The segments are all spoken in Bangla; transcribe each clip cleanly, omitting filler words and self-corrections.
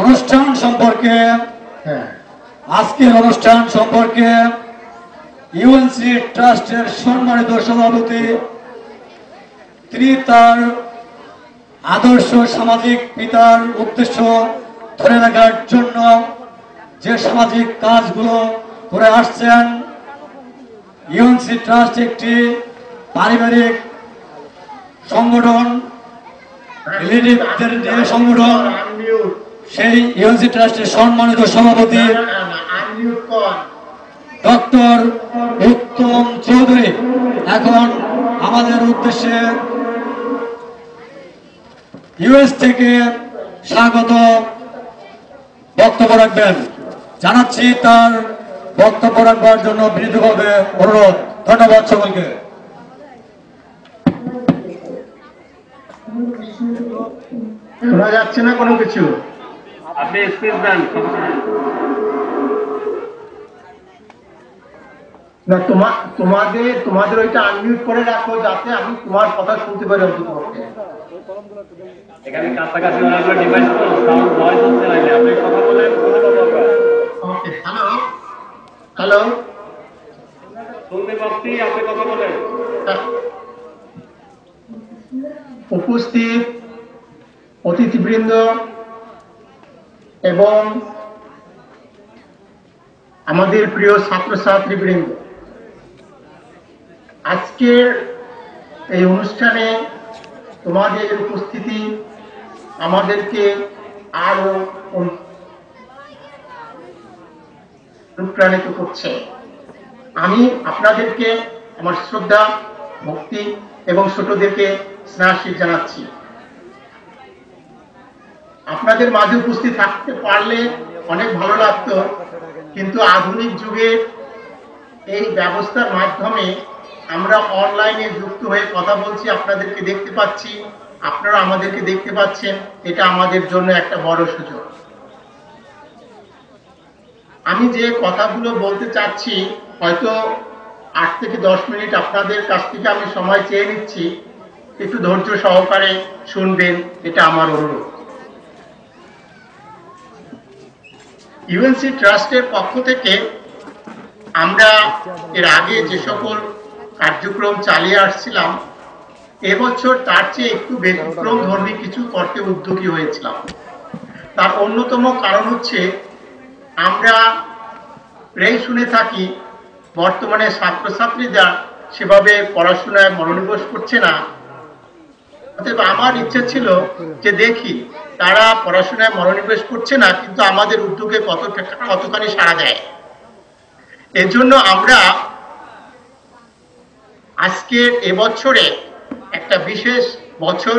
অনুষ্ঠান সম্পর্কে আজকের অনুষ্ঠান সম্পর্কে ইউএনসি ট্রাস্টের সম্মানিত সভাপতি তিনি তার আদর্শ সামাজিক পিতার উদ্দেশ্য ধরে রাখার জন্য যে সামাজিক কাজগুলো করে আসছেন। ইউএনসি ট্রাস্ট একটি পারিবারিক সংগঠন, রিলেটিভদের যে সংগঠন, সেই ইউএনসি ট্রাস্টের সম্মানিত সভাপতি ডক্টর উত্তম চৌধুরী এখন আমাদের উদ্দেশ্যে ইউএস থেকে স্বাগত বক্তব্য রাখবেন। জানাচ্ছি তার বক্তব্য রাখবার জন্য বিনীতভাবে অনুরোধ। ধন্যবাদ সকলকে। শোনা যাচ্ছে না কোনো কিছু? আপনি স্পিচ দেন না, তোমাদের ওইটা আনমিউট করে রাখো যাতে আমি তোমার কথা শুনতে পারি অন্ততপক্ষে। এখানে কাছাকাছি অনেকগুলো ডিভাইস তো সাউন্ড ভয়েস হচ্ছে না, আপনি কথা বলেন। ওকে, হ্যালো হ্যালো, শুনতে পাচ্ছি, আপনি কথা বলেন। উপস্থিত অতিথিবৃন্দ এবং আমাদের প্রিয় ছাত্রছাত্রীবৃন্দ, আজকের এই অনুষ্ঠানে তোমাদের উপস্থিতি আমাদেরকে আরো অনুপ্রাণিত করছে। আমি আপনাদেরকে আমার শ্রদ্ধা, ভক্তি এবং ছোটদেরকে স্নেহাশীষ জানাচ্ছি। আপনাদের মাঝে উপস্থিত থাকতে পারলে অনেক ভালো লাগতো, কিন্তু আধুনিক যুগের এই ব্যবস্থার মাধ্যমে আমরা অনলাইনে যুক্ত হয়ে কথা বলছি, আপনাদেরকে দেখতে পাচ্ছি, আপনারা আমাদেরকে দেখতে পাচ্ছেন। এটা আমাদের জন্য একটা বড় সুযোগ। আমি যে কথাগুলো বলতে চাচ্ছি হয়তো 8 থেকে 10 মিনিট আপনাদের কাছ থেকে আমি সময় চেয়ে নিচ্ছি, একটু ধৈর্য সহকারে শুনবেন, এটা আমার অনুরোধ। ইউএনসি ট্রাস্টের পক্ষ থেকে আমরা এর আগে যে সকল কার্যক্রম চালিয়ে আসছিলাম, এবছর তার চেয়ে একটু ব্যতিক্রম ধর্মী কিছু করতে উদ্যোগী হয়েছিলাম। তার অন্যতম কারণ হচ্ছে, আমরা প্রায় শুনে থাকি বর্তমানে ছাত্রছাত্রীরা সেভাবে পড়াশোনায় মনোনিবেশ করছে না। অতএব আমার ইচ্ছে ছিল যে দেখি তারা পড়াশোনায় মনোনিবেশ করছে না, কিন্তু আমাদের উদ্যোগে কতখানি সাড়া দেয়। এর জন্য আমরা আজকের এবছরে একটা বিশেষ বছর,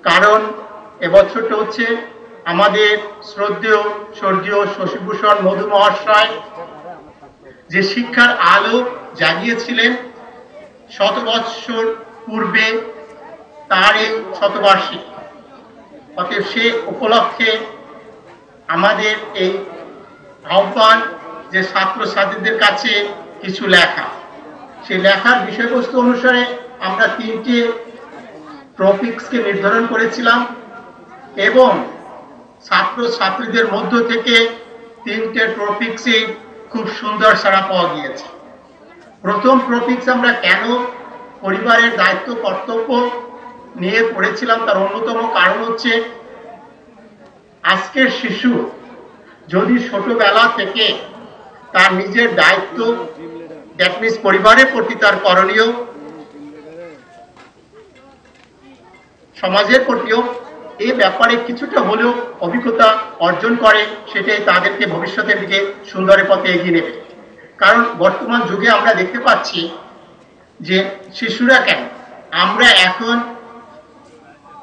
কারণ এবছরটা হচ্ছে আমাদের শ্রদ্ধেয় স্বর্গীয় শশীভূষণ মধু মহাশয় যে শিক্ষার আলো জাগিয়েছিলেন 100 বৎসর পূর্বে, তার এই শতবার্ষিকী। অতএব সে উপলক্ষে আমাদের এই আহ্বান যে ছাত্রছাত্রীদের কাছে কিছু লেখা। সেই লেখার বিষয়বস্তু অনুসারে আমরা 3টে টপিকসকে নির্ধারণ করেছিলাম এবং ছাত্রছাত্রীদের মধ্য থেকে 3টে টপিকসে খুব সুন্দর সাড়া পাওয়া গিয়েছে। প্রথম টপিকস আমরা কেন পরিবারের দায়িত্ব কর্তব্য নিয়ে পড়েছিলাম, তার অন্যতম কারণ হচ্ছে আজকের শিশু যদি ছোটবেলা থেকে তার নিজের দায়িত্ব, দ্যাট মিনস পরিবারের প্রতি তার করণীয়, সমাজের প্রতিও এই ব্যাপারে কিছুটা হলেও অভিজ্ঞতা অর্জন করে, সেটাই তাদেরকে ভবিষ্যতের দিকে সুন্দরের পথে এগিয়ে নেবে। কারণ বর্তমান যুগে আমরা দেখতে পাচ্ছি যে শিশুরা কেন, আমরা এখন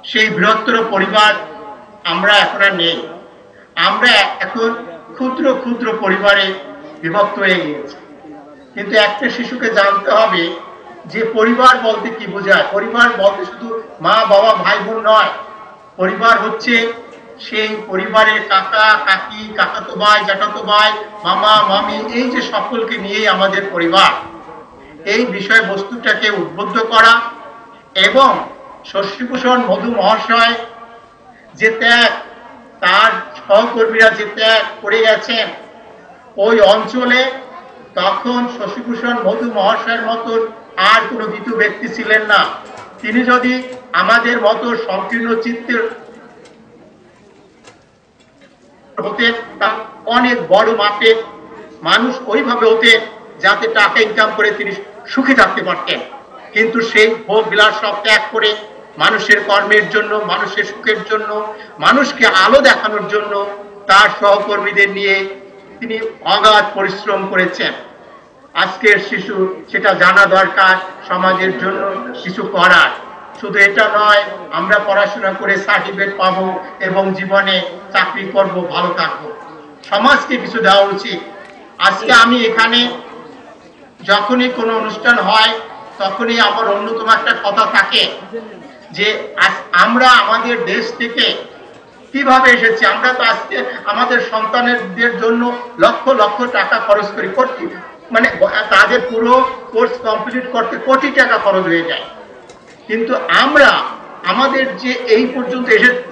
সেই বৃহত্তর পরিবার আমরা এখন আর নেই। আমরা এখন ক্ষুদ্র ক্ষুদ্র পরিবারে বিভক্ত হয়ে গিয়েছি। কিন্তু একটা শিশুকে জানতে হবে যে পরিবার বলতে কি বোঝায়। পরিবার বলতে শুধু মা বাবা ভাই বোন নয়, পরিবার হচ্ছে সেই পরিবারের কাকা কাকি, কাকাতো ভাই, জ্যাঠাতো ভাই, মামা মামি, এই যে সকলকে নিয়েই আমাদের পরিবার। এই বিষয়বস্তুটাকে উদ্বুদ্ধ করা এবং শশীভূষণ মধু মহাশয় যে ত্যাগ, তার সহকর্মীরা যে ত্যাগ করে গেছেন, ওই অঞ্চলে তখন শশীভূষণ মধু মহাশয়ের মতন আর কোনো ভীতু ব্যক্তি ছিলেন না। তিনি যদি আমাদের মতো সংকীর্ণ চিত্তের হতেন, অনেক বড় মাপে মানুষ ওইভাবে হতেন যাতে টাকা ইনকাম করে তিনি সুখী থাকতে পারতেন। কিন্তু সেই ভোগ বিলাস সব ত্যাগ করে মানুষের কর্মের জন্য, মানুষের সুখের জন্য, মানুষকে আলো দেখানোর জন্য তার সহকর্মীদের নিয়ে তিনি অগাধ পরিশ্রম করেছেন। আজকের শিশু সেটা জানা দরকার, সমাজের জন্য কিছু করার। শুধু এটা নয় আমরা পড়াশোনা করে সার্টিফিকেট পাবো এবং জীবনে চাকরি করব, ভালো থাকবো। সমাজকে কিছু দেওয়া উচিত। আজকে আমি এখানে যখনই কোনো অনুষ্ঠান হয় তখনই আমার অন্যতম একটা কথা থাকে যে আমরা আমাদের দেশ থেকে কিভাবে এসেছি। আমরা তো আজকে আমাদের সন্তানদের জন্য লক্ষ লক্ষ টাকা খরচ করি, মানে তাদের পুরো কোর্স কমপ্লিট করতে কোটি টাকা খরচ হয়ে যায়। কিন্তু আমরা আমাদের যে এই পর্যন্ত এসেছি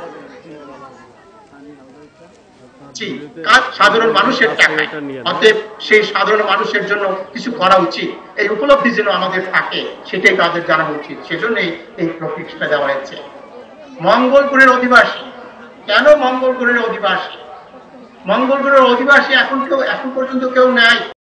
কাজ সাধারণ মানুষের টাকায়, অতএব সেই সাধারণ মানুষের জন্য কিছু করা উচিত। এই উপলব্ধি যেন আমাদের থাকে সেটাই তাদের জানা উচিত। সেজন্যই এই প্রফিক্সটা দেওয়া হয়েছে। মঙ্গলপুরের অধিবাসী, কেন মঙ্গলপুরের অধিবাসী? মঙ্গলপুরের অধিবাসী এখন পর্যন্ত কেউ নাই।